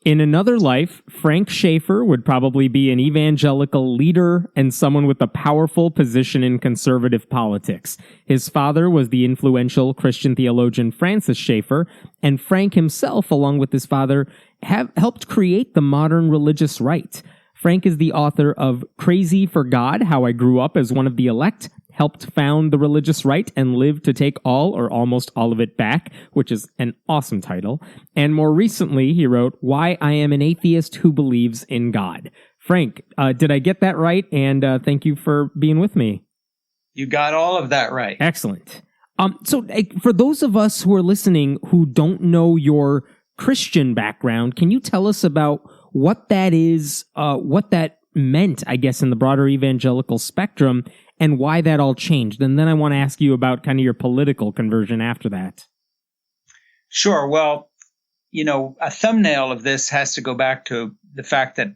In another life, Frank Schaeffer would probably be an evangelical leader and someone with a powerful position in conservative politics. His father was the influential Christian theologian Francis Schaeffer, and Frank himself, along with his father, have helped create the modern religious right. Frank is the author of Crazy for God, How I Grew Up as One of the Elect, helped found the religious right and lived to take all or almost all of it back, which is an awesome title. And more recently, he wrote, Why I Am an Atheist Who Believes in God. Frank, did I get that right? And thank you for being with me. You got all of that right. Excellent. So for those of us who are listening who don't know your Christian background, can you tell us about what that is, what that meant, I guess, in the broader evangelical spectrum, and why that all changed? And then I want to ask you about kind of your political conversion after that. Sure. Well, a thumbnail of this has to go back to the fact that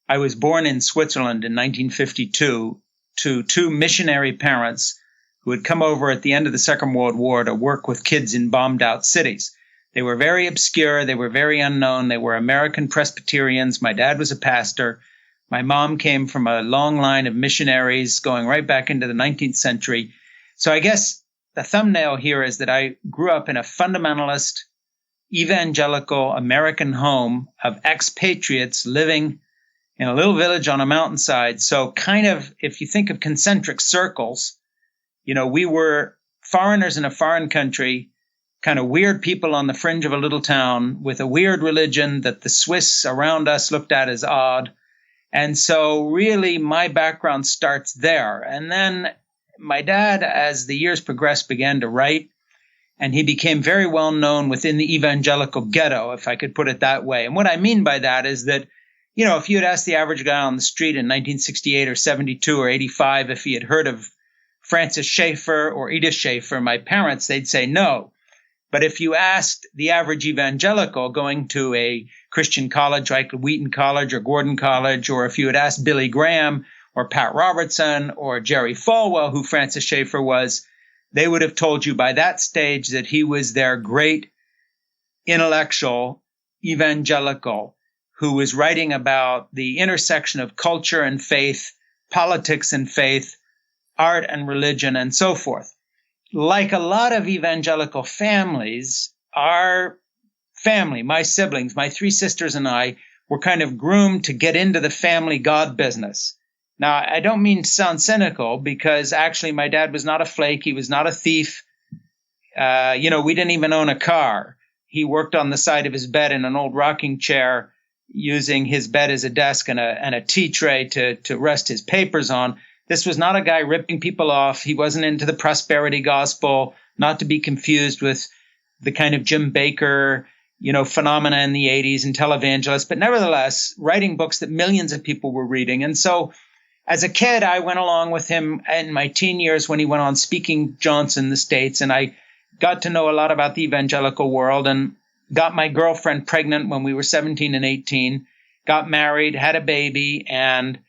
I was born in Switzerland in 1952 to two missionary parents who had come over at the end of the Second World War to work with kids in bombed-out cities. They were very obscure. They were very unknown. They were American Presbyterians. My dad was a pastor. My mom came from a long line of missionaries going right back into the 19th century. So I guess the thumbnail here is that I grew up in a fundamentalist, evangelical American home of expatriates living in a little village on a mountainside. So kind of, if you think of concentric circles, we were foreigners in a foreign country, kind of weird people on the fringe of a little town with a weird religion that the Swiss around us looked at as odd. And so really my background starts there. And then my dad, as the years progressed, began to write, and he became very well known within the evangelical ghetto, if I could put it that way. And what I mean by that is that, if you had asked the average guy on the street in 1968 or 72 or 85 if he had heard of Francis Schaeffer or Edith Schaeffer, my parents, they'd say no. But if you asked the average evangelical going to a Christian college like Wheaton College or Gordon College, or if you had asked Billy Graham or Pat Robertson or Jerry Falwell who Francis Schaeffer was, they would have told you by that stage that he was their great intellectual evangelical who was writing about the intersection of culture and faith, politics and faith, art and religion, and so forth. Like a lot of evangelical families, our family, my siblings, my three sisters and I, were kind of groomed to get into the family God business. Now, I don't mean to sound cynical, because actually my dad was not a flake. He was not a thief. We didn't even own a car. He worked on the side of his bed in an old rocking chair, using his bed as a desk and a tea tray to rest his papers on. This was not a guy ripping people off. He wasn't into the prosperity gospel, not to be confused with the kind of Jim Baker, phenomena in the 80s and televangelists, but nevertheless, writing books that millions of people were reading. And so as a kid, I went along with him in my teen years when he went on speaking jaunts in the States, and I got to know a lot about the evangelical world and got my girlfriend pregnant when we were 17 and 18, got married, had a baby, and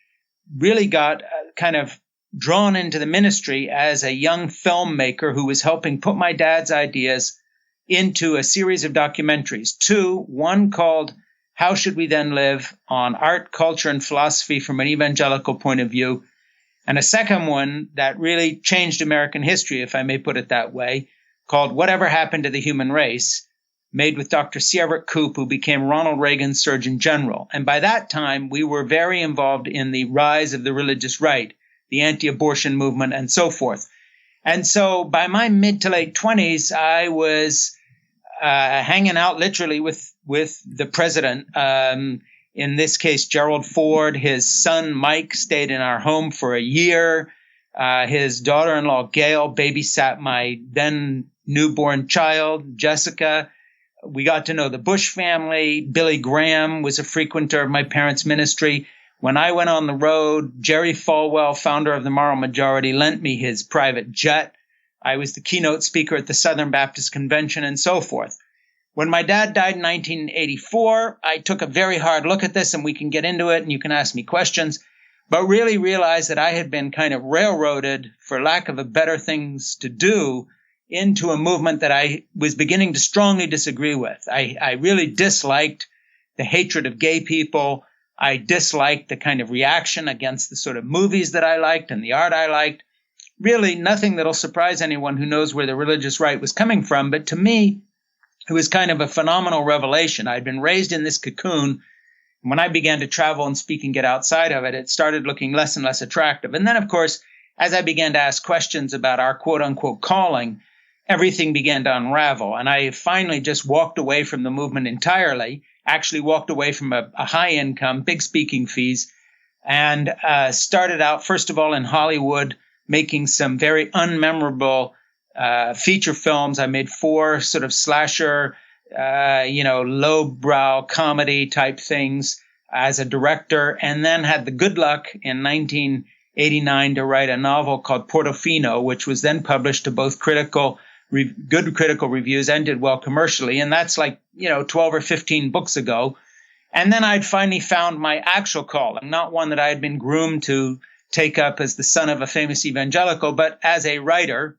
really got kind of drawn into the ministry as a young filmmaker who was helping put my dad's ideas into a series of documentaries. One called How Should We Then Live, on art, culture, and philosophy from an evangelical point of view, and a second one that really changed American history, if I may put it that way, called Whatever Happened to the Human Race, made with Dr. C. Everett Koop, who became Ronald Reagan's Surgeon General. And by that time, we were very involved in the rise of the religious right, the anti-abortion movement, and so forth. And so by my mid to late 20s, I was hanging out literally with the president. In this case, Gerald Ford. His son, Mike, stayed in our home for a year. His daughter-in-law, Gail, babysat my then newborn child, Jessica. We got to know the Bush family. Billy Graham was a frequenter of my parents' ministry. When I went on the road, Jerry Falwell, founder of the Moral Majority, lent me his private jet. I was the keynote speaker at the Southern Baptist Convention, and so forth. When my dad died in 1984, I took a very hard look at this, and we can get into it, and you can ask me questions, but really realized that I had been kind of railroaded, for lack of a better things to do, into a movement that I was beginning to strongly disagree with. I really disliked the hatred of gay people. I disliked the kind of reaction against the sort of movies that I liked and the art I liked. Really nothing that'll surprise anyone who knows where the religious right was coming from. But to me, it was kind of a phenomenal revelation. I'd been raised in this cocoon. When I began to travel and speak and get outside of it, it started looking less and less attractive. And then, of course, as I began to ask questions about our quote-unquote calling, everything began to unravel. And I finally just walked away from the movement entirely, actually walked away from a high income, big speaking fees, and started out, first of all, in Hollywood, making some very unmemorable feature films. I made 4 sort of slasher, lowbrow comedy type things as a director, and then had the good luck in 1989 to write a novel called Portofino, which was then published to both good critical reviews and did well commercially. And that's 12 or 15 books ago. And then I'd finally found my actual calling, not one that I had been groomed to take up as the son of a famous evangelical, but as a writer,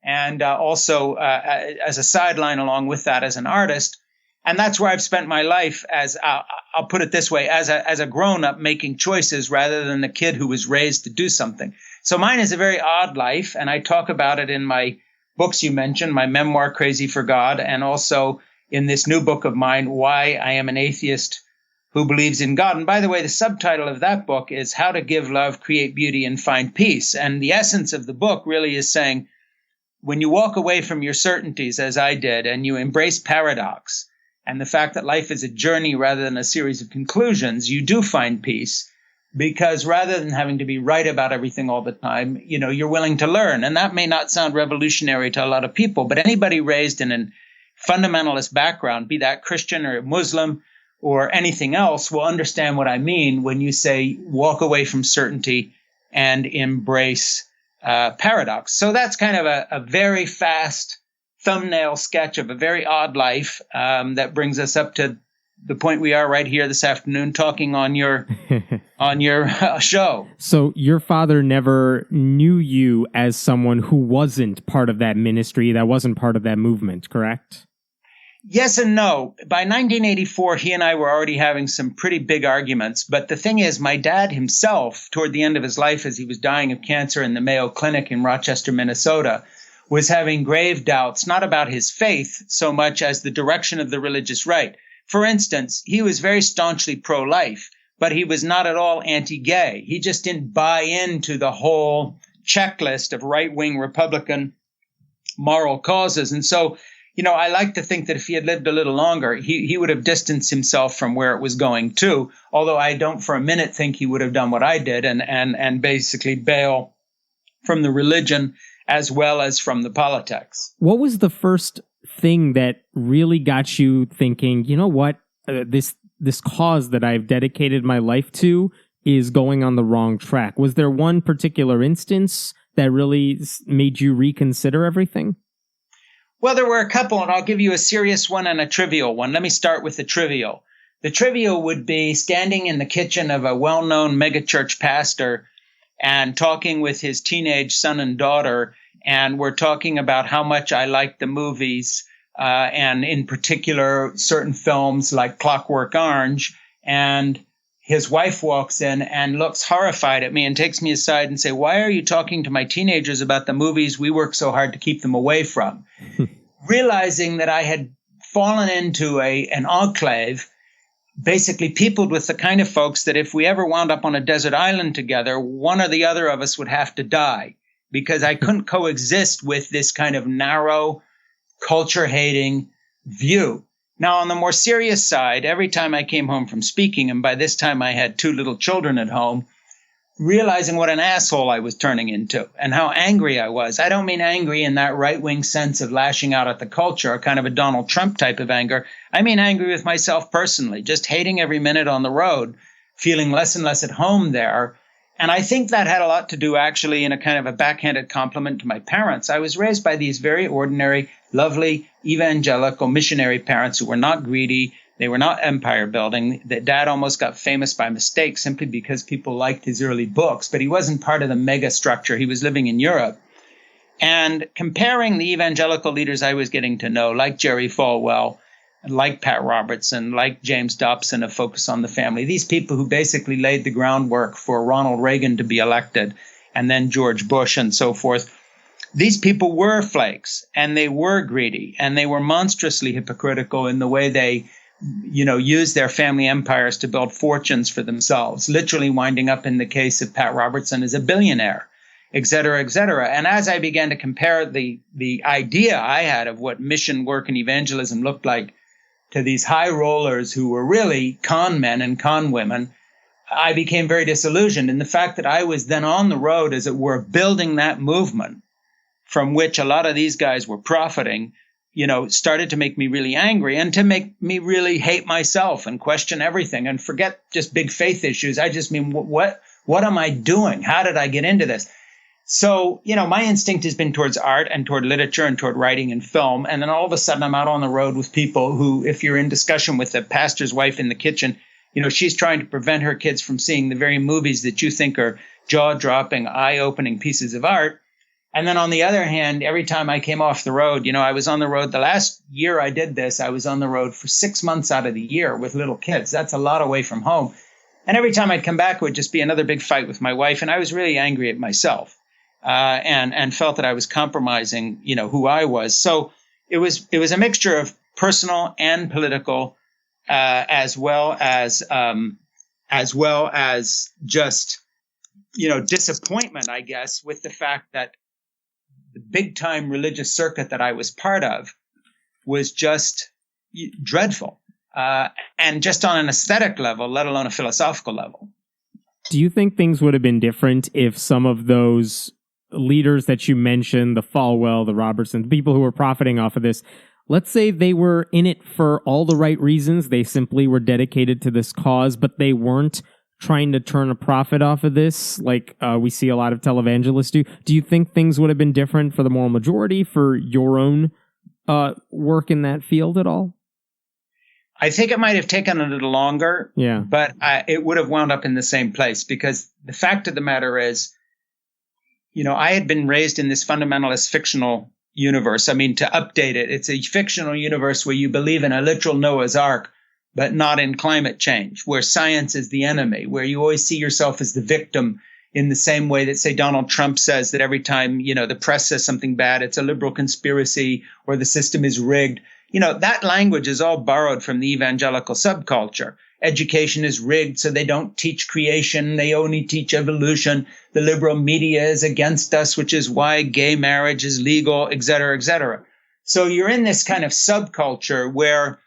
and also as a sideline along with that as an artist. And that's where I've spent my life, as I'll put it this way, as a grown-up making choices rather than the kid who was raised to do something. So mine is a very odd life, and I talk about it in my books you mentioned, my memoir, Crazy for God, and also in this new book of mine, Why I Am an Atheist Who Believes in God. And by the way, the subtitle of that book is How to Give Love, Create Beauty, and Find Peace. And the essence of the book really is saying, when you walk away from your certainties, as I did, and you embrace paradox and the fact that life is a journey rather than a series of conclusions, you do find peace, because rather than having to be right about everything all the time, you're willing to learn. And that may not sound revolutionary to a lot of people, but anybody raised in a fundamentalist background, be that Christian or Muslim or anything else, will understand what I mean when you say walk away from certainty and embrace paradox. So that's kind of a very fast thumbnail sketch of a very odd life that brings us up to the point we are right here this afternoon talking on your show. So your father never knew you as someone who wasn't part of that ministry, that wasn't part of that movement, correct? Yes and no. By 1984, he and I were already having some pretty big arguments. But the thing is, my dad himself, toward the end of his life, as he was dying of cancer in the Mayo Clinic in Rochester, Minnesota, was having grave doubts, not about his faith so much as the direction of the religious right. For instance, he was very staunchly pro-life, but he was not at all anti-gay. He just didn't buy into the whole checklist of right-wing Republican moral causes. And so, I like to think that if he had lived a little longer, he would have distanced himself from where it was going too, although I don't for a minute think he would have done what I did and basically bail from the religion as well as from the politics. What was the first thing that really got you thinking, you know what, this cause that I've dedicated my life to is going on the wrong track? Was there one particular instance that really made you reconsider everything? Well, there were a couple, and I'll give you a serious one and a trivial one. Let me start with the trivial. The trivial would be standing in the kitchen of a well-known megachurch pastor and talking with his teenage son and daughter, and we're talking about how much I like the movies, and in particular certain films like Clockwork Orange, and his wife walks in and looks horrified at me and takes me aside and say, "Why are you talking to my teenagers about the movies we work so hard to keep them away from?" Realizing that I had fallen into an enclave, basically peopled with the kind of folks that if we ever wound up on a desert island together, one or the other of us would have to die, because I couldn't coexist with this kind of narrow, culture-hating view. Now, on the more serious side, every time I came home from speaking, and by this time I had 2 little children at home, realizing what an asshole I was turning into and how angry I was. I don't mean angry in that right-wing sense of lashing out at the culture, kind of a Donald Trump type of anger. I mean angry with myself personally, just hating every minute on the road, feeling less and less at home there. And I think that had a lot to do, actually, in a kind of a backhanded compliment to my parents. I was raised by these very ordinary, lovely, evangelical missionary parents who were not greedy. They were not empire building. That Dad almost got famous by mistake simply because people liked his early books, but he wasn't part of the mega structure. He was living in Europe. And comparing the evangelical leaders I was getting to know, like Jerry Falwell, like Pat Robertson, like James Dobson of Focus on the Family, these people who basically laid the groundwork for Ronald Reagan to be elected and then George Bush and so forth. These people were flakes, and they were greedy, and they were monstrously hypocritical in the way they, used their family empires to build fortunes for themselves, literally winding up, in the case of Pat Robertson, as a billionaire, et cetera, et cetera. And as I began to compare the idea I had of what mission work and evangelism looked like to these high rollers who were really con men and con women, I became very disillusioned. And the fact that I was then on the road, as it were, building that movement from which a lot of these guys were profiting, started to make me really angry and to make me really hate myself and question everything and forget just big faith issues. I just mean, what am I doing? How did I get into this? So, my instinct has been towards art and toward literature and toward writing and film. And then all of a sudden I'm out on the road with people who, if you're in discussion with the pastor's wife in the kitchen, she's trying to prevent her kids from seeing the very movies that you think are jaw-dropping, eye-opening pieces of art. And then on the other hand, every time I came off the road, I was on the road. The last year I did this, I was on the road for 6 months out of the year with little kids. That's a lot away from home. And every time I'd come back, it would just be another big fight with my wife. And I was really angry at myself and felt that I was compromising, who I was. So it was a mixture of personal and political, as well as just, disappointment, I guess, with the fact that the big time religious circuit that I was part of was just dreadful. And just on an aesthetic level, let alone a philosophical level. Do you think things would have been different if some of those leaders that you mentioned, the Falwell, the Robertson, the people who were profiting off of this, let's say they were in it for all the right reasons, they simply were dedicated to this cause, but they weren't trying to turn a profit off of this, like we see a lot of televangelists do? Do you think things would have been different for the moral majority, for your own work in that field at all? I think it might have taken a little longer, yeah, but it would have wound up in the same place, because the fact of the matter is, I had been raised in this fundamentalist fictional universe. I mean, to update it, it's a fictional universe where you believe in a literal Noah's Ark, but not in climate change, where science is the enemy, where you always see yourself as the victim, in the same way that, say, Donald Trump says that every time, the press says something bad, it's a liberal conspiracy or the system is rigged. That language is all borrowed from the evangelical subculture. Education is rigged, so they don't teach creation. They only teach evolution. The liberal media is against us, which is why gay marriage is legal, et cetera, et cetera. So you're in this kind of subculture where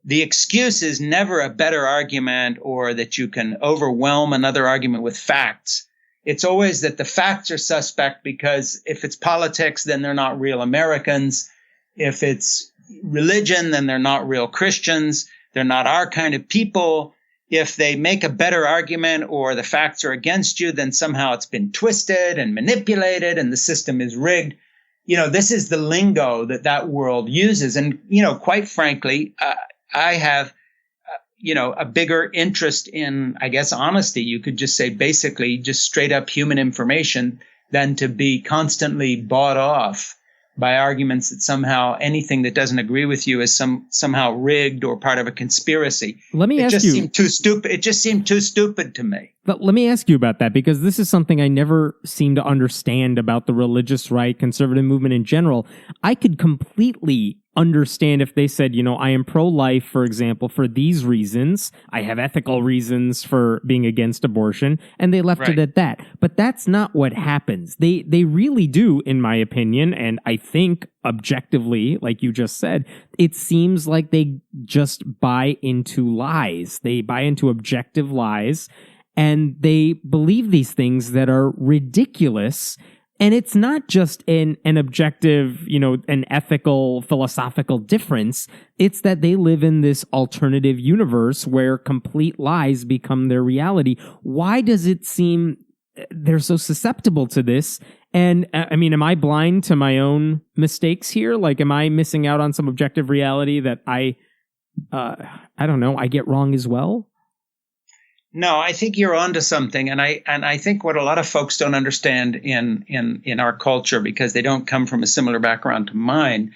the excuse is never a better argument or that you can overwhelm another argument with facts. It's always that the facts are suspect because if it's politics, then they're not real Americans. If it's religion, then they're not real Christians. They're not our kind of people. If they make a better argument or the facts are against you, then somehow it's been twisted and manipulated and the system is rigged. This is the lingo that world uses. And, quite frankly, I have, a bigger interest in, I guess, honesty. You could just say basically just straight up human information than to be constantly bought off by arguments that somehow anything that doesn't agree with you is somehow rigged or part of a conspiracy. Let me ask you. It just seemed too stupid. It just seemed too stupid to me. But let me ask you about that, because this is something I never seem to understand about the religious right, conservative movement in general. I could completely understand if they said, I am pro-life, for example, for these reasons. I have ethical reasons for being against abortion, and they left it at that. But that's not what happens. They really do, in my opinion, and I think objectively, like you just said, it seems like they just buy into lies. They buy into objective lies, and they believe these things that are ridiculous. And it's not just an objective, an ethical, philosophical difference. It's that they live in this alternative universe where complete lies become their reality. Why does it seem they're so susceptible to this? And am I blind to my own mistakes here? Like, am I missing out on some objective reality that I don't know, I get wrong as well? No, I think you're onto something, and I think what a lot of folks don't understand in our culture, because they don't come from a similar background to mine,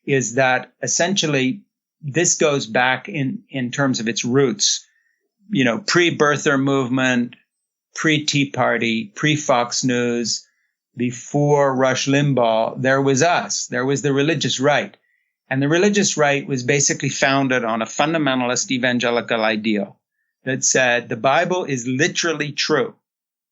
is that essentially, this goes back in terms of its roots, pre-birther movement, pre-Tea Party, pre-Fox News, before Rush Limbaugh. There was us. There was the religious right. And the religious right was basically founded on a fundamentalist evangelical ideal that said the Bible is literally true.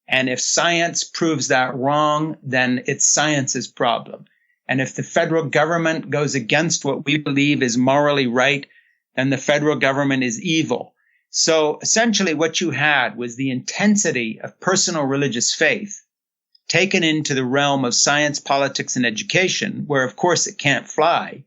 And if science proves that wrong, then it's science's problem. And if the federal government goes against what we believe is morally right, then the federal government is evil. So essentially what you had was the intensity of personal religious faith taken into the realm of science, politics, and education, where of course it can't fly.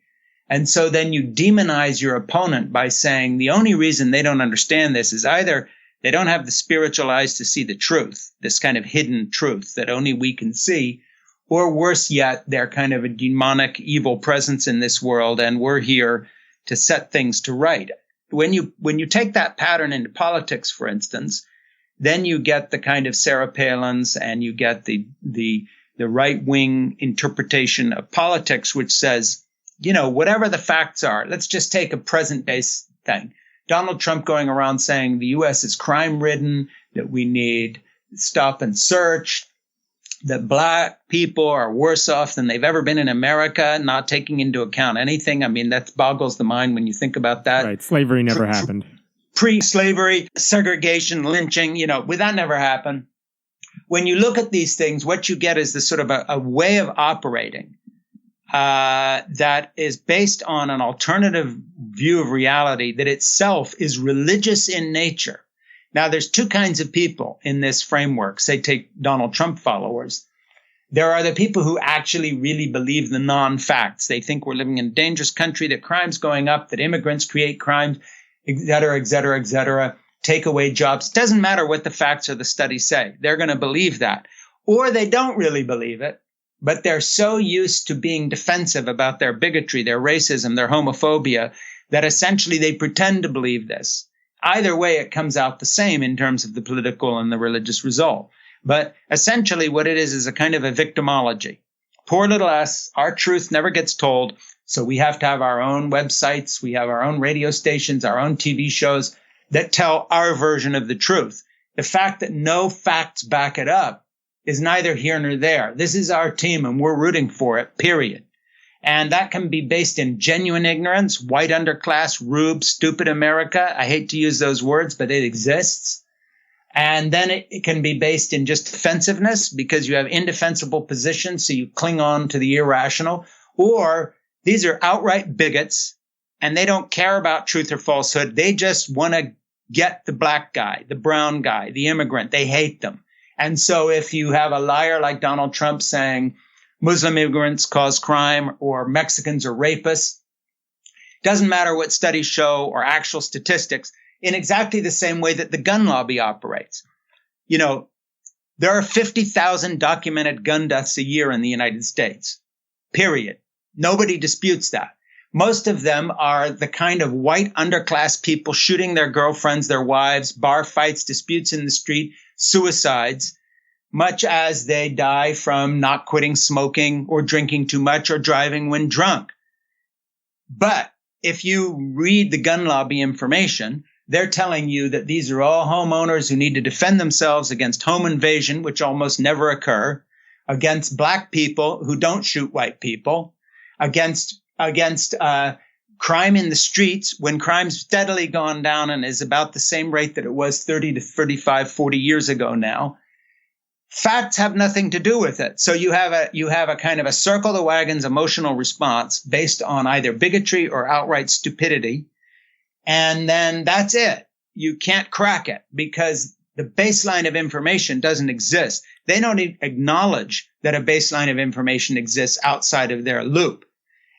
And so then you demonize your opponent by saying the only reason they don't understand this is either they don't have the spiritual eyes to see the truth, this kind of hidden truth that only we can see, or worse yet, they're kind of a demonic evil presence in this world, and we're here to set things to right. When you take that pattern into politics, for instance, then you get the kind of Sarah Palin's and you get the right-wing interpretation of politics, which says, whatever the facts are, let's just take a present-day thing. Donald Trump going around saying the U.S. is crime-ridden, that we need stop and search, that black people are worse off than they've ever been in America, not taking into account anything. I mean, that boggles the mind when you think about that. Right. Slavery never happened. Pre-slavery, segregation, lynching, that never happened. When you look at these things, what you get is this sort of a way of operating that is based on an alternative view of reality that itself is religious in nature. Now, there's two kinds of people in this framework. Say, take Donald Trump followers. There are the people who actually really believe the non-facts. They think we're living in a dangerous country, that crime's going up, that immigrants create crimes, et cetera, take away jobs. It doesn't matter what the facts or the studies say. They're going to believe that. Or they don't really believe it, but they're so used to being defensive about their bigotry, their racism, their homophobia, that essentially they pretend to believe this. Either way, it comes out the same in terms of the political and the religious result. But essentially what it is a kind of a victimology. Poor little us, our truth never gets told, so we have to have our own websites, we have our own radio stations, our own TV shows that tell our version of the truth. The fact that no facts back it up is neither here nor there. This is our team and we're rooting for it, period. And that can be based in genuine ignorance, white underclass, rube, stupid America. I hate to use those words, but it exists. And then it can be based in just defensiveness because you have indefensible positions, so you cling on to the irrational. Or these are outright bigots, and they don't care about truth or falsehood. They just want to get the black guy, the brown guy, the immigrant. They hate them. And so if you have a liar like Donald Trump saying Muslim immigrants cause crime or Mexicans are rapists, doesn't matter what studies show or actual statistics, in exactly the same way that the gun lobby operates. There are 50,000 documented gun deaths a year in the United States, period. Nobody disputes that. Most of them are the kind of white underclass people shooting their girlfriends, their wives, bar fights, disputes in the street, suicides, much as they die from not quitting smoking or drinking too much or driving when drunk. But if you read the gun lobby information, they're telling you that these are all homeowners who need to defend themselves against home invasion, which almost never occur, against black people who don't shoot white people, against crime in the streets when crime's steadily gone down and is about the same rate that it was 30 to 35, 40 years ago now. Facts have nothing to do with it. So you have a kind of a circle the wagons emotional response based on either bigotry or outright stupidity. And then that's it. You can't crack it because the baseline of information doesn't exist. They don't even acknowledge that a baseline of information exists outside of their loop.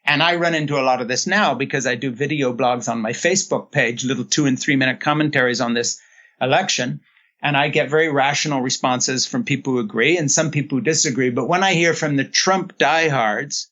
And I run into a lot of this now because I do video blogs on my Facebook page, little 2 and 3 minute commentaries on this election. And I get very rational responses from people who agree and some people who disagree. But when I hear from the Trump diehards,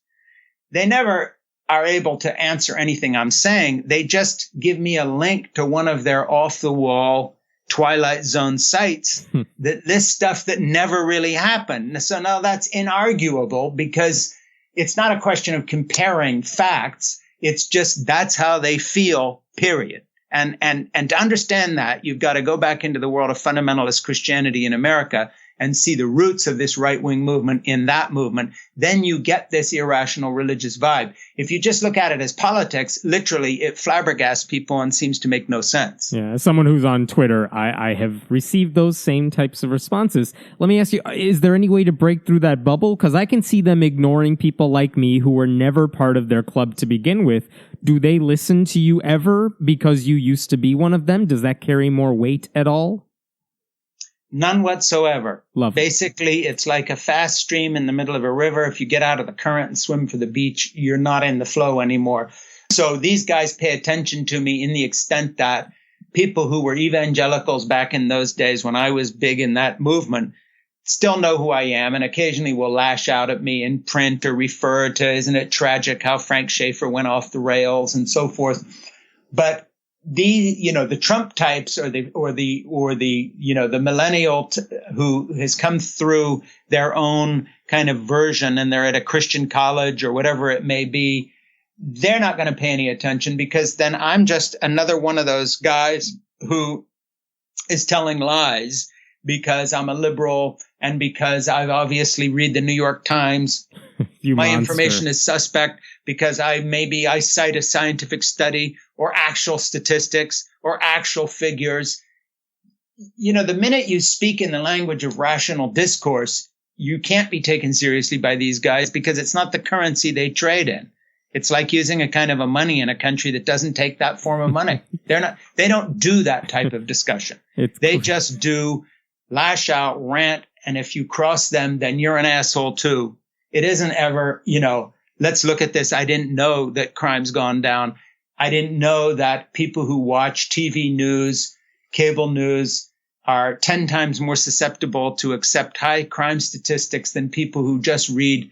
they never are able to answer anything I'm saying. They just give me a link to one of their off-the-wall Twilight Zone sites, this stuff that never really happened. So now that's inarguable because it's not a question of comparing facts. It's just that's how they feel, period. And to understand that, you've got to go back into the world of fundamentalist Christianity in America and see the roots of this right-wing movement in that movement. Then you get this irrational religious vibe. If you just look at it as politics, literally it flabbergasts people and seems to make no sense. Yeah, as someone who's on Twitter, I have received those same types of responses. Let me ask you, is there any way to break through that bubble? Because I can see them ignoring people like me who were never part of their club to begin with. Do they listen to you ever because you used to be one of them? Does that carry more weight at all? None whatsoever. Lovely. Basically, it's like a fast stream in the middle of a river. If you get out of the current and swim for the beach, you're not in the flow anymore. So these guys pay attention to me in the extent that people who were evangelicals back in those days when I was big in that movement still know who I am and occasionally will lash out at me in print or refer to, isn't it tragic how Frank Schaeffer went off the rails and so forth. But the Trump types or the millennial who has come through their own kind of version and they're at a Christian college or whatever it may be, they're not going to pay any attention because then I'm just another one of those guys who is telling lies because I'm a liberal and because I obviously read the New York Times. My information is suspect because I cite a scientific study or actual statistics or actual figures. The minute you speak in the language of rational discourse, you can't be taken seriously by these guys because it's not the currency they trade in. It's like using a kind of a money in a country that doesn't take that form of money. They don't do that type of discussion. They just do lash out, rant, and if you cross them, then you're an asshole too. It isn't ever, let's look at this. I didn't know that crime's gone down. I didn't know that people who watch TV news, cable news, are 10 times more susceptible to accept high crime statistics than people who just read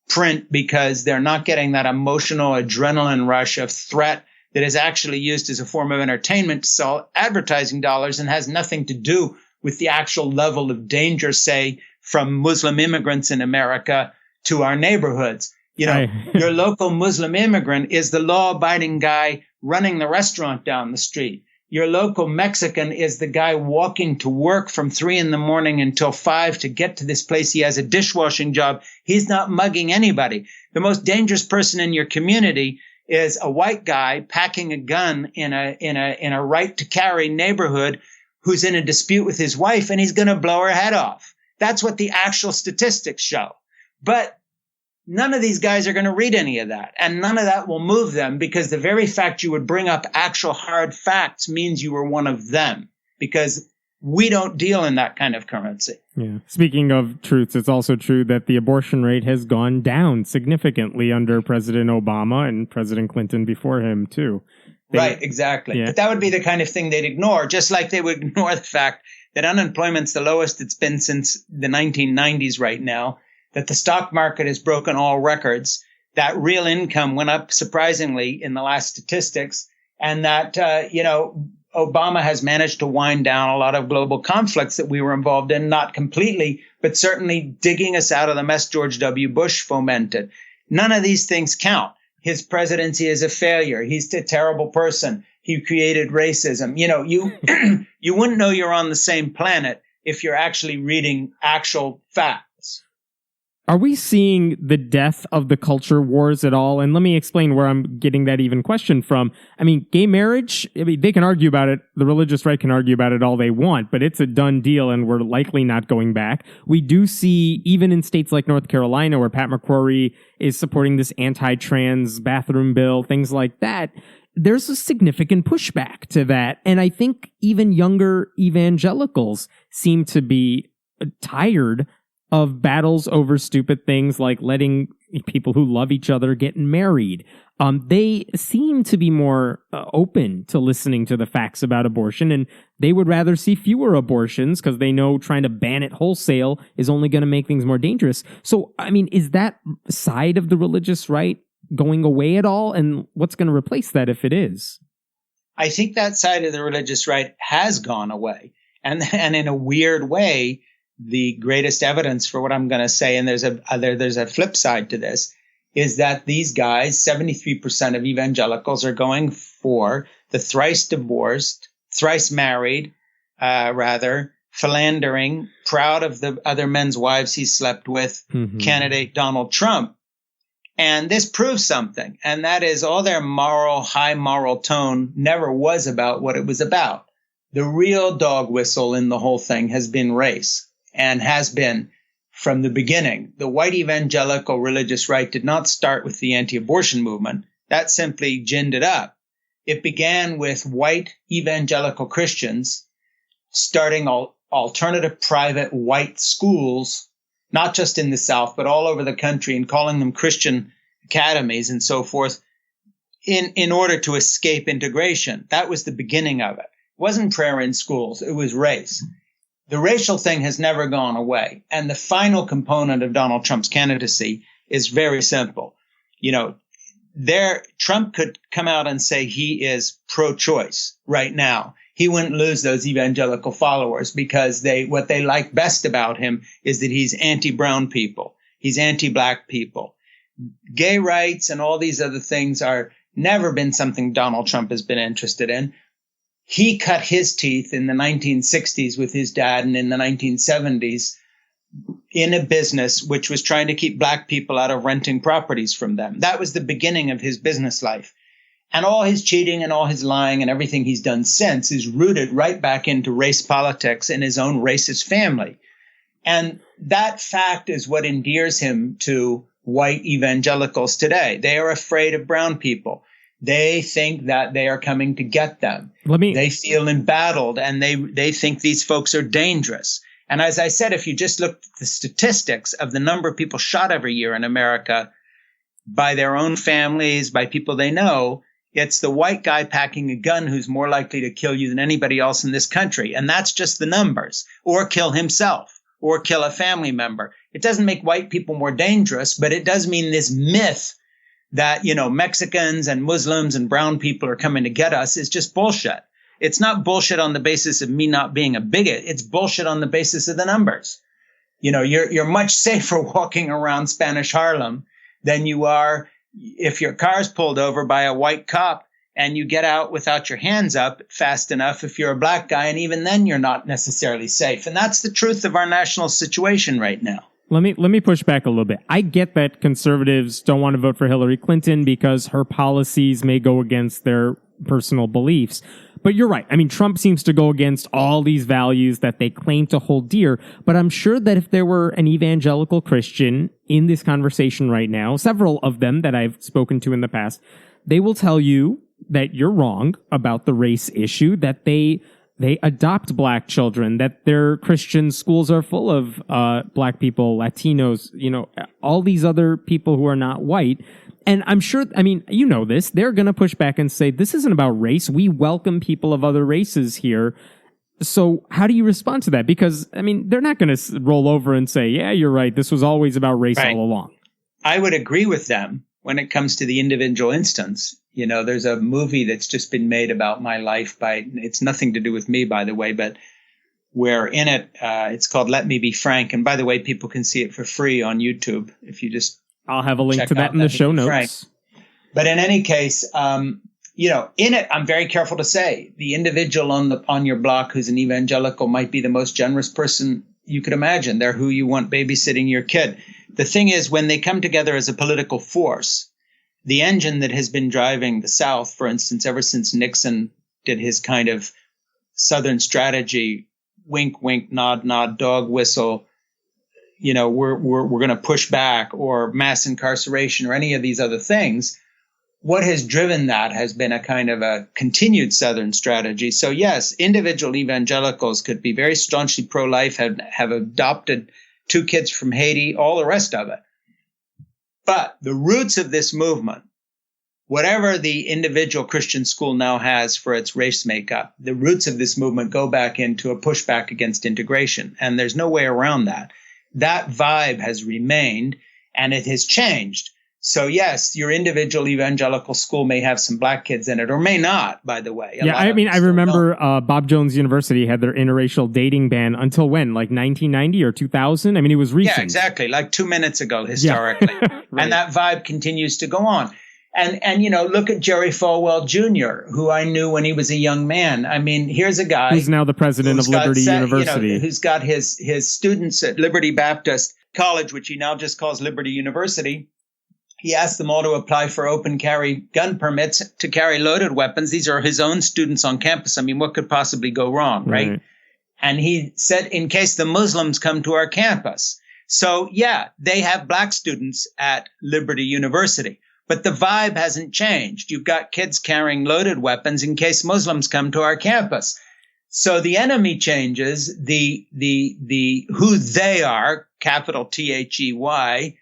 print because they're not getting that emotional adrenaline rush of threat that is actually used as a form of entertainment to sell advertising dollars and has nothing to do with the actual level of danger, say, from Muslim immigrants in America to our neighborhoods. Your local Muslim immigrant is the law-abiding guy running the restaurant down the street. Your local Mexican is the guy walking to work from 3 a.m. until 5 to get to this place. He has a dishwashing job. He's not mugging anybody. The most dangerous person in your community is a white guy packing a gun in a right to carry neighborhood who's in a dispute with his wife, and he's going to blow her head off. That's what the actual statistics show. But none of these guys are going to read any of that, and none of that will move them because the very fact you would bring up actual hard facts means you were one of them, because we don't deal in that kind of currency. Yeah. Speaking of truths, it's also true that the abortion rate has gone down significantly under President Obama and President Clinton before him, too. Right, exactly. Yeah. But that would be the kind of thing they'd ignore, just like they would ignore the fact that unemployment's the lowest it's been since the 1990s right now, that the stock market has broken all records, that real income went up surprisingly in the last statistics, and that, Obama has managed to wind down a lot of global conflicts that we were involved in, not completely, but certainly digging us out of the mess George W. Bush fomented. None of these things count. His presidency is a failure. He's a terrible person. He created racism. You wouldn't know you're on the same planet if you're actually reading actual facts. Are we seeing the death of the culture wars at all? And let me explain where I'm getting that even question from. I mean, gay marriage, they can argue about it. The religious right can argue about it all they want, but it's a done deal and we're likely not going back. We do see, even in states like North Carolina, where Pat McCrory is supporting this anti-trans bathroom bill, things like that, there's a significant pushback to that. And I think even younger evangelicals seem to be tired of battles over stupid things like letting people who love each other get married. They seem to be more open to listening to the facts about abortion, and they would rather see fewer abortions because they know trying to ban it wholesale is only going to make things more dangerous. So, I mean, is that side of the religious right going away at all? And what's going to replace that if it is? I think that side of the religious right has gone away. And in a weird way, the greatest evidence for what I'm going to say, and there's a flip side to this, is that these guys, 73% of evangelicals, are going for the thrice divorced, thrice married, philandering, proud of the other men's wives he slept with, candidate Donald Trump. And this proves something, and that is all their high moral tone never was about what it was about. The real dog whistle in the whole thing has been race, and has been from the beginning. The white evangelical religious right did not start with the anti-abortion movement. That simply ginned it up. It began with white evangelical Christians starting alternative private white schools, not just in the South, but all over the country, and calling them Christian academies and so forth in order to escape integration. That was the beginning of it. It wasn't prayer in schools. It was race. The racial thing has never gone away. And the final component of Donald Trump's candidacy is very simple. Trump could come out and say he is pro-choice right now. He wouldn't lose those evangelical followers because what they like best about him is that he's anti-brown people. He's anti-black people. Gay rights and all these other things are never been something Donald Trump has been interested in. He cut his teeth in the 1960s with his dad and in the 1970s in a business which was trying to keep black people out of renting properties from them. That was the beginning of his business life. And all his cheating and all his lying and everything he's done since is rooted right back into race politics in his own racist family. And that fact is what endears him to white evangelicals today. They are afraid of brown people. They think that they are coming to get them. They feel embattled, and they think these folks are dangerous. And as I said, if you just look at the statistics of the number of people shot every year in America by their own families, by people they know, it's the white guy packing a gun who's more likely to kill you than anybody else in this country. And that's just the numbers. Or kill himself, or kill a family member. It doesn't make white people more dangerous, but it does mean this myth that, Mexicans and Muslims and brown people are coming to get us is just bullshit. It's not bullshit on the basis of me not being a bigot. It's bullshit on the basis of the numbers. You're much safer walking around Spanish Harlem than you are if your car's pulled over by a white cop and you get out without your hands up fast enough if you're a black guy. And even then, you're not necessarily safe. And that's the truth of our national situation right now. Let me push back a little bit. I get that conservatives don't want to vote for Hillary Clinton because her policies may go against their personal beliefs. But you're right. I mean, Trump seems to go against all these values that they claim to hold dear. But I'm sure that if there were an evangelical Christian in this conversation right now, several of them that I've spoken to in the past, they will tell you that you're wrong about the race issue, that they adopt black children, that their Christian schools are full of black people, Latinos, all these other people who are not white. And I'm sure, this, they're going to push back and say, this isn't about race. We welcome people of other races here. So how do you respond to that? Because, they're not going to roll over and say, yeah, you're right. This was always about race all along. I would agree with them when it comes to the individual instance. There's a movie that's just been made about my life it's nothing to do with me, by the way, but where in it, it's called Let Me Be Frank. And by the way, people can see it for free on YouTube if you just I'll have a link to that in the show notes. Frank. But in any case, in it, I'm very careful to say the individual on your block who's an evangelical might be the most generous person you could imagine. They're who you want babysitting your kid. The thing is, when they come together as a political force, the engine that has been driving the South, for instance, ever since Nixon did his kind of Southern strategy, wink, wink, nod, nod, dog whistle, we're going to push back, or mass incarceration, or any of these other things. What has driven that has been a kind of a continued Southern strategy. So yes, individual evangelicals could be very staunchly pro-life, have adopted 2 kids from Haiti, all the rest of it. But the roots of this movement, whatever the individual Christian school now has for its race makeup, the roots of this movement go back into a pushback against integration. And there's no way around that. That vibe has remained, and it has changed. So yes, your individual evangelical school may have some black kids in it, or may not, by the way. Yeah, I mean, I remember Bob Jones University had their interracial dating ban until when? Like 1990 or 2000? I mean, it was recent. Yeah, exactly. Like 2 minutes ago, historically. Yeah. Right. And that vibe continues to go on. And you know, look at Jerry Falwell Jr., who I knew when he was a young man. I mean, here's a guy who's now the president of Liberty University. You know, who's got his students at Liberty Baptist College, which he now just calls Liberty University. He asked them all to apply for open carry gun permits to carry loaded weapons. These are his own students on campus. I mean, what could possibly go wrong, right? And he said, in case the Muslims come to our campus. So, yeah, they have black students at Liberty University. But the vibe hasn't changed. You've got kids carrying loaded weapons in case Muslims come to our campus. So the enemy changes, the who they are, capital They,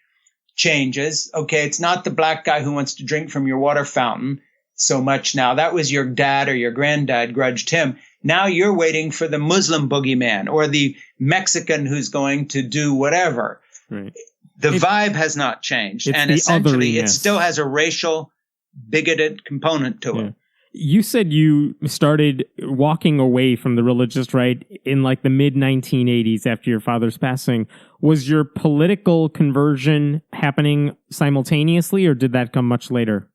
changes. Okay, it's not the black guy who wants to drink from your water fountain so much now. That was your dad or your granddad grudged him. Now you're waiting for the Muslim boogeyman or the Mexican who's going to do whatever. Right. The vibe has not changed. And essentially it still has a racial, bigoted component to it. You said you started walking away from the religious right in like the mid 1980s after your father's passing. Was your political conversion happening simultaneously, or did that come much later?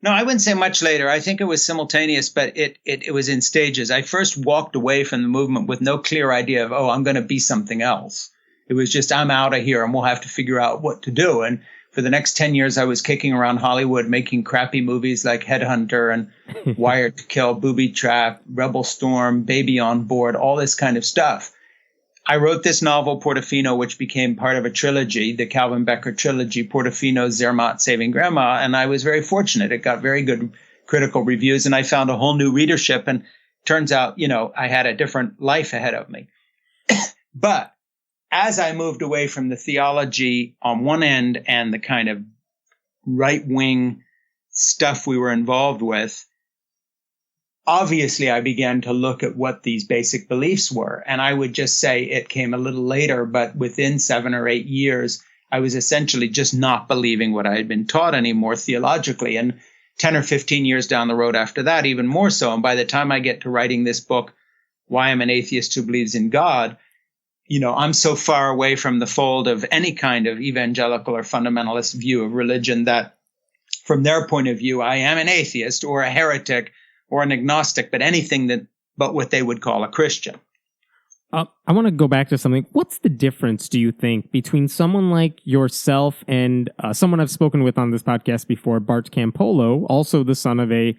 No, I wouldn't say much later. I think it was simultaneous, but it was in stages. I first walked away from the movement with no clear idea of, I'm going to be something else. It was just, I'm out of here and we'll have to figure out what to do. And for the next 10 years, I was kicking around Hollywood, making crappy movies like Headhunter and Wired to Kill, Booby Trap, Rebel Storm, Baby on Board, all this kind of stuff. I wrote this novel, Portofino, which became part of a trilogy, the Calvin Becker trilogy, Portofino, Zermatt, Saving Grandma. And I was very fortunate. It got very good critical reviews and I found a whole new readership. And turns out, I had a different life ahead of me. But as I moved away from the theology on one end and the kind of right-wing stuff we were involved with, obviously I began to look at what these basic beliefs were. And I would just say it came a little later, but within 7 or 8 years, I was essentially just not believing what I had been taught anymore theologically. And 10 or 15 years down the road after that, even more so. And by the time I get to writing this book, Why I'm an Atheist Who Believes in God, I'm so far away from the fold of any kind of evangelical or fundamentalist view of religion that from their point of view, I am an atheist or a heretic or an agnostic, but anything but what they would call a Christian. I want to go back to something. What's the difference, do you think, between someone like yourself and someone I've spoken with on this podcast before, Bart Campolo, also the son of a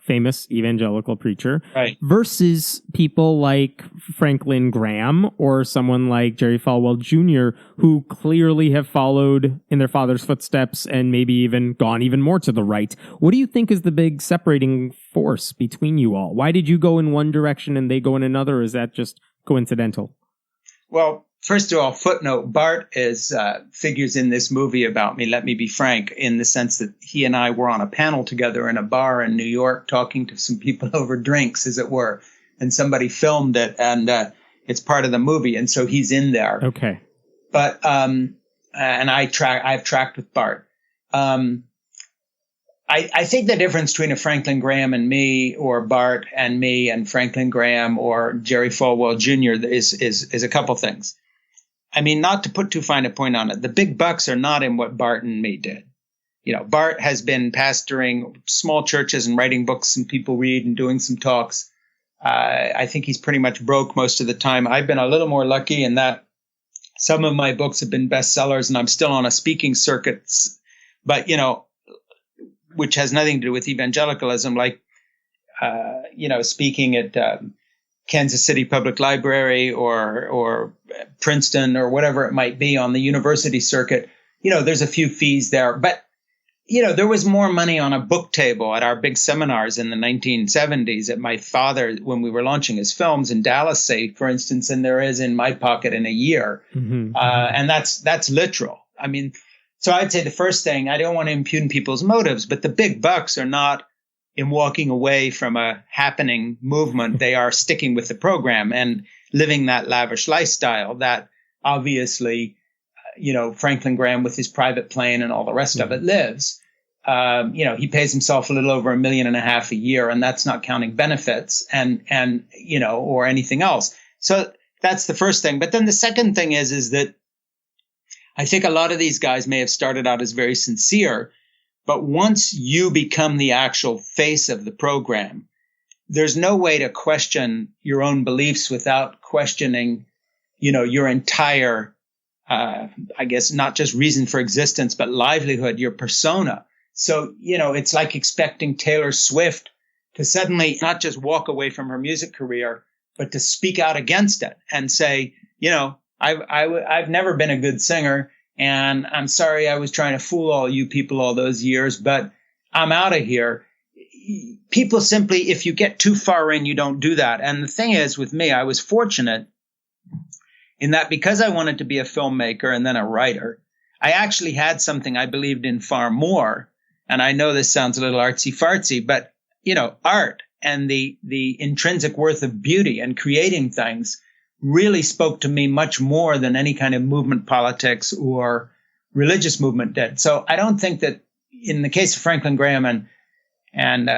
famous evangelical preacher, right, versus people like Franklin Graham or someone like Jerry Falwell Jr., who clearly have followed in their father's footsteps and maybe even gone even more to the right? What do you think is the big separating force between you all? Why did you go in one direction and they go in another? Or is that just coincidental? Well, first of all, footnote, Bart figures in this movie about me, Let Me Be Frank, in the sense that he and I were on a panel together in a bar in New York talking to some people over drinks, as it were, and somebody filmed it, and it's part of the movie, and so he's in there. Okay. But and I've tracked with Bart. I think the difference between a Franklin Graham and me, or Bart and me and Franklin Graham or Jerry Falwell Jr. is a couple things. I mean, not to put too fine a point on it, the big bucks are not in what Bart and me did. Bart has been pastoring small churches and writing books and people read and doing some talks. I think he's pretty much broke most of the time. I've been a little more lucky in that some of my books have been bestsellers and I'm still on a speaking circuit, but, which has nothing to do with evangelicalism, like, speaking at Kansas City Public Library or Princeton or whatever it might be on the university circuit. There's a few fees there, but, there was more money on a book table at our big seminars in the 1970s at my father when we were launching his films in Dallas, say, for instance, than there is in my pocket in a year. Mm-hmm. And that's literal. I mean, so I'd say the first thing, I don't want to impugn people's motives, but the big bucks are not in walking away from a happening movement. They are sticking with the program and living that lavish lifestyle that obviously, Franklin Graham with his private plane and all the rest of it lives. He pays himself a little over $1.5 million a year, and that's not counting benefits and or anything else. So that's the first thing. But then the second thing is that I think a lot of these guys may have started out as very sincere, but once you become the actual face of the program, there's no way to question your own beliefs without questioning, your entire, not just reason for existence, but livelihood, your persona. So, it's like expecting Taylor Swift to suddenly not just walk away from her music career, but to speak out against it and say, I've never been a good singer, and I'm sorry I was trying to fool all you people all those years, but I'm out of here. People simply, if you get too far in, you don't do that. And the thing is, with me, I was fortunate in that because I wanted to be a filmmaker and then a writer, I actually had something I believed in far more. And I know this sounds a little artsy-fartsy, but, art and the intrinsic worth of beauty and creating things really spoke to me much more than any kind of movement politics or religious movement did. So I don't think that in the case of Franklin Graham and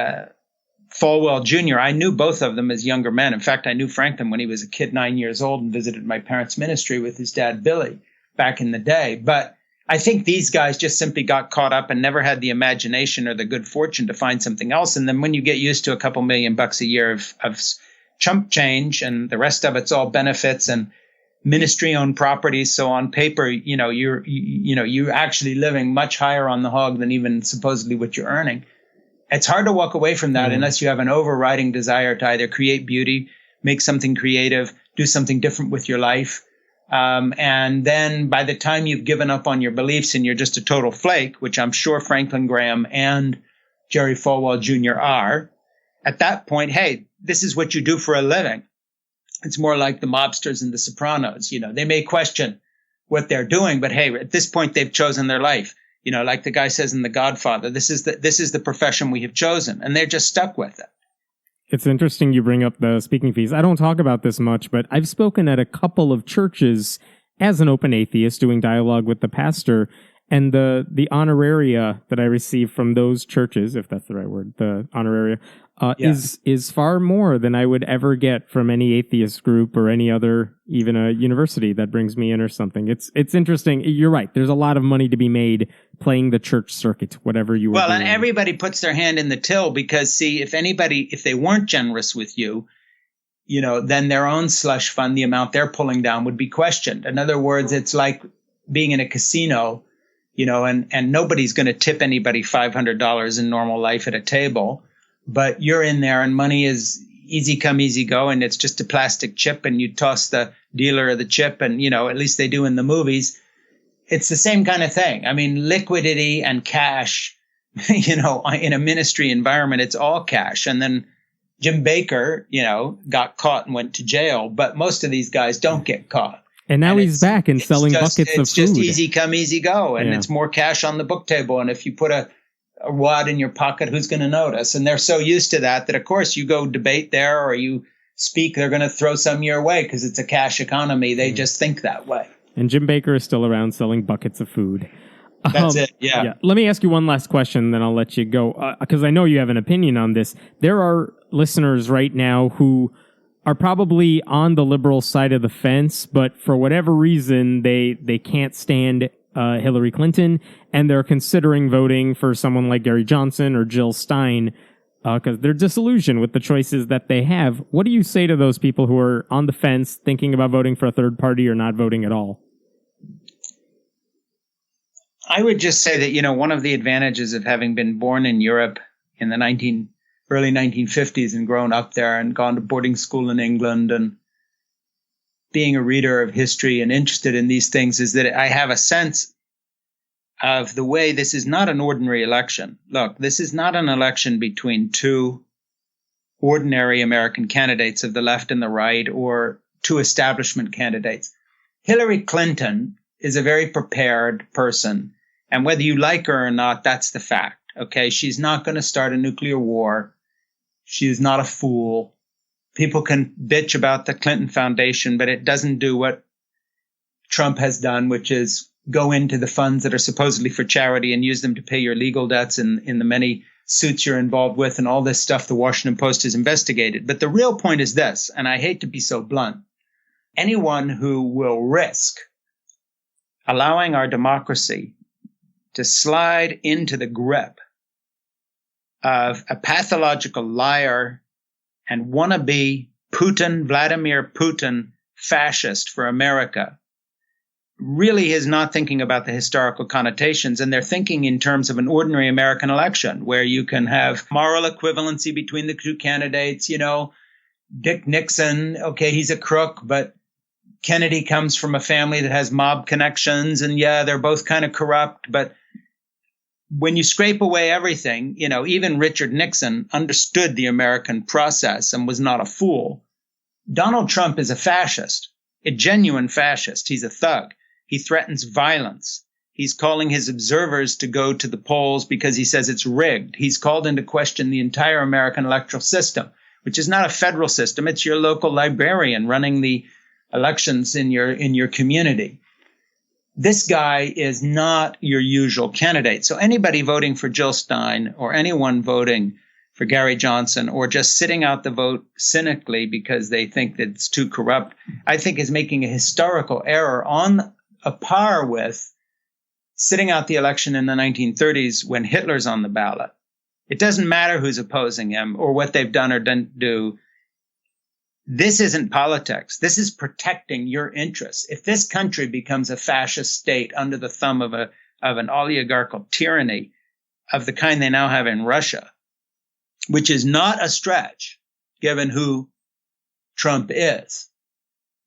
Falwell Jr., I knew both of them as younger men. In fact, I knew Franklin when he was a kid, 9 years old, and visited my parents' ministry with his dad, Billy, back in the day. But I think these guys just simply got caught up and never had the imagination or the good fortune to find something else. And then when you get used to a couple $1 million a year of chump change and the rest of it's all benefits and ministry-owned properties, so on paper, you're actually living much higher on the hog than even supposedly what you're earning. It's hard to walk away from that unless you have an overriding desire to either create beauty, make something creative, do something different with your life. And then by the time you've given up on your beliefs and you're just a total flake, which I'm sure Franklin Graham and Jerry Falwell Jr. are, at that point, hey, this is what you do for a living. It's more like the mobsters and the Sopranos. They may question what they're doing, but hey, at this point, they've chosen their life. Like the guy says in The Godfather, this is the profession we have chosen, and they're just stuck with it. It's interesting you bring up the speaking fees. I don't talk about this much, but I've spoken at a couple of churches as an open atheist doing dialogue with the pastor, and the honoraria that I receive from those churches, if that's the right word, the honoraria, is far more than I would ever get from any atheist group or any other, even a university that brings me in or something. It's interesting. You're right. There's a lot of money to be made playing the church circuit, whatever you were doing. And everybody puts their hand in the till because, see, if they weren't generous with you, then their own slush fund, the amount they're pulling down would be questioned. In other words, it's like being in a casino, and nobody's going to tip anybody $500 in normal life at a table. But you're in there and money is easy come, easy go. And it's just a plastic chip and you toss the dealer the chip and, at least they do in the movies. It's the same kind of thing. I mean, liquidity and cash, in a ministry environment, it's all cash. And then Jim Baker, got caught and went to jail. But most of these guys don't get caught. And now he's back and selling buckets of food. It's just easy come, easy go. And it's more cash on the book table. And if you put a wad in your pocket, who's going to notice? And they're so used to that, of course, you go debate there or you speak, they're going to throw some your way because it's a cash economy. They just think that way. And Jim Baker is still around selling buckets of food. That's it, yeah. Let me ask you one last question, then I'll let you go, because I know you have an opinion on this. There are listeners right now who are probably on the liberal side of the fence, but for whatever reason, they can't stand Hillary Clinton, and they're considering voting for someone like Gary Johnson or Jill Stein because they're disillusioned with the choices that they have. What do you say to those people who are on the fence, thinking about voting for a third party or not voting at all? I would just say that, one of the advantages of having been born in Europe in the early 1950s and grown up there and gone to boarding school in England and being a reader of history and interested in these things is that I have a sense of the way this is not an ordinary election. Look, this is not an election between two ordinary American candidates of the left and the right or two establishment candidates. Hillary Clinton is a very prepared person. And whether you like her or not, that's the fact. Okay. She's not going to start a nuclear war. She is not a fool. People can bitch about the Clinton Foundation, but it doesn't do what Trump has done, which is go into the funds that are supposedly for charity and use them to pay your legal debts in the many suits you're involved with and all this stuff the Washington Post has investigated. But the real point is this, and I hate to be so blunt, anyone who will risk allowing our democracy to slide into the grip of a pathological liar and wannabe Vladimir Putin fascist for America really is not thinking about the historical connotations, and they're thinking in terms of an ordinary American election where you can have moral equivalency between the two candidates. Dick Nixon, okay, he's a crook, but Kennedy comes from a family that has mob connections, and yeah, they're both kind of corrupt, but when you scrape away everything, even Richard Nixon understood the American process and was not a fool. Donald Trump is a fascist, a genuine fascist. He's a thug. He threatens violence. He's calling his observers to go to the polls because he says it's rigged. He's called into question the entire American electoral system, which is not a federal system. It's your local librarian running the elections in your community. This guy is not your usual candidate. So anybody voting for Jill Stein or anyone voting for Gary Johnson or just sitting out the vote cynically because they think that it's too corrupt, I think is making a historical error on a par with sitting out the election in the 1930s when Hitler's on the ballot. It doesn't matter who's opposing him or what they've done or didn't do. This isn't politics. This is protecting your interests. If this country becomes a fascist state under the thumb of an oligarchical tyranny of the kind they now have in Russia, which is not a stretch given who Trump is,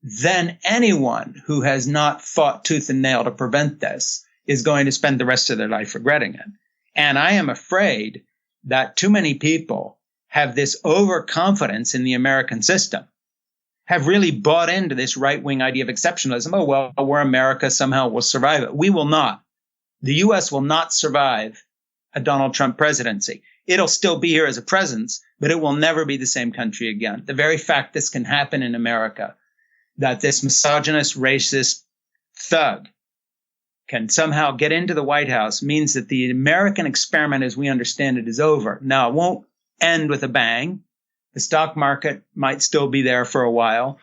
then anyone who has not fought tooth and nail to prevent this is going to spend the rest of their life regretting it. And I am afraid that too many people have this overconfidence in the American system, have really bought into this right-wing idea of exceptionalism. Oh, well, we're America, somehow we'll survive it. We will not. The U.S. will not survive a Donald Trump presidency. It'll still be here as a presence, but it will never be the same country again. The very fact this can happen in America, that this misogynist, racist thug can somehow get into the White House, means that the American experiment as we understand it is over. Now, it won't end with a bang. The stock market might still be there for a while,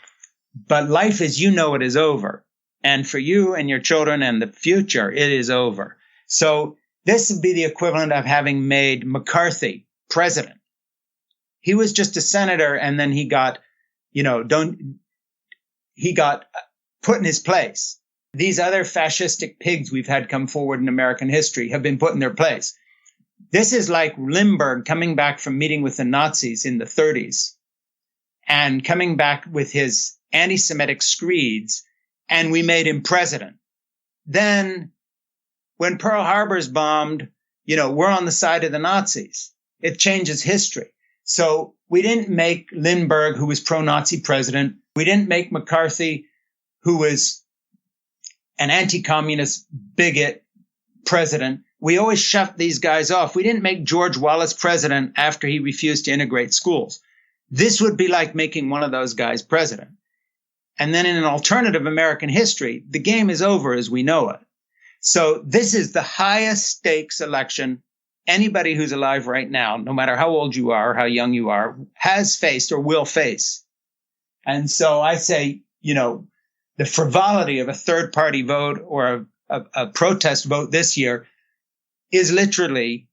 but life as you know it is over. And for you and your children and the future, it is over. So this would be the equivalent of having made McCarthy president. He was just a senator, and then he got, he got put in his place. These other fascistic pigs we've had come forward in American history have been put in their place. This is like Lindbergh coming back from meeting with the Nazis in the 30s and coming back with his anti-Semitic screeds, and we made him president. Then when Pearl Harbor's bombed, we're on the side of the Nazis. It changes history. So we didn't make Lindbergh, who was pro-Nazi president. We didn't make McCarthy, who was an anti-communist bigot, president. We always shoved these guys off. We didn't make George Wallace president after he refused to integrate schools. This would be like making one of those guys president. And then in an alternative American history, the game is over as we know it. So this is the highest stakes election anybody who's alive right now, no matter how old you are or how young you are, has faced or will face. And so I say, the frivolity of a third party vote or a protest vote this year is literally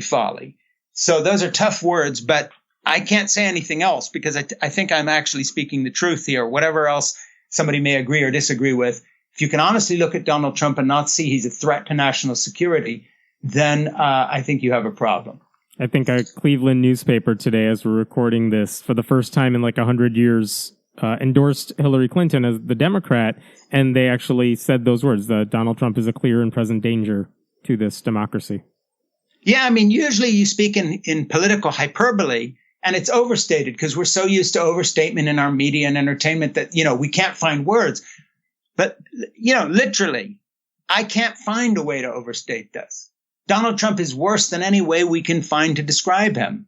folly. So those are tough words, but I can't say anything else because I think I'm actually speaking the truth here. Whatever else somebody may agree or disagree with, if you can honestly look at Donald Trump and not see he's a threat to national security, then I think you have a problem. I think a Cleveland newspaper today, as we're recording this, for the first time in like 100 years, endorsed Hillary Clinton as the Democrat, and they actually said those words, that Donald Trump is a clear and present danger to this democracy. Yeah, I mean, usually you speak in political hyperbole, and it's overstated because we're so used to overstatement in our media and entertainment that, we can't find words. But, literally, I can't find a way to overstate this. Donald Trump is worse than any way we can find to describe him.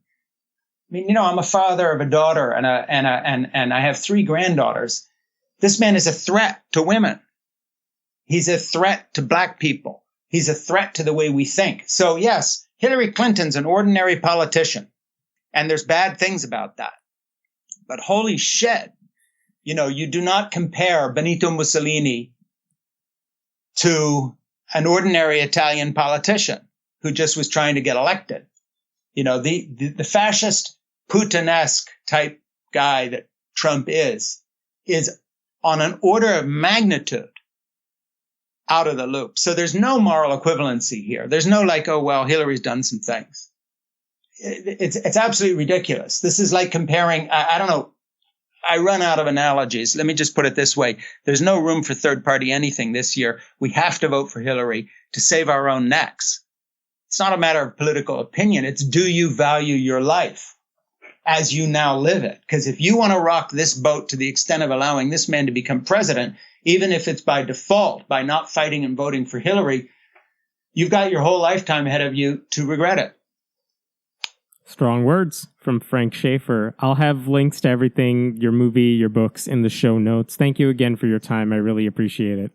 I mean, I'm a father of a daughter and I have 3 granddaughters. This man is a threat to women. He's a threat to black people. He's a threat to the way we think. So yes, Hillary Clinton's an ordinary politician, and there's bad things about that. But holy shit, you do not compare Benito Mussolini to an ordinary Italian politician who just was trying to get elected. The fascist Putinesque type guy that Trump is on an order of magnitude out of the loop. So there's no moral equivalency here. There's no Hillary's done some things. It's absolutely ridiculous. This is like comparing, I don't know, I run out of analogies. Let me just put it this way. There's no room for third party anything this year. We have to vote for Hillary to save our own necks. It's not a matter of political opinion. It's, do you value your life as you now live it? Because if you want to rock this boat to the extent of allowing this man to become president, even if it's by default, by not fighting and voting for Hillary, you've got your whole lifetime ahead of you to regret it. Strong words from Frank Schaeffer. I'll have links to everything, your movie, your books, in the show notes. Thank you again for your time. I really appreciate it.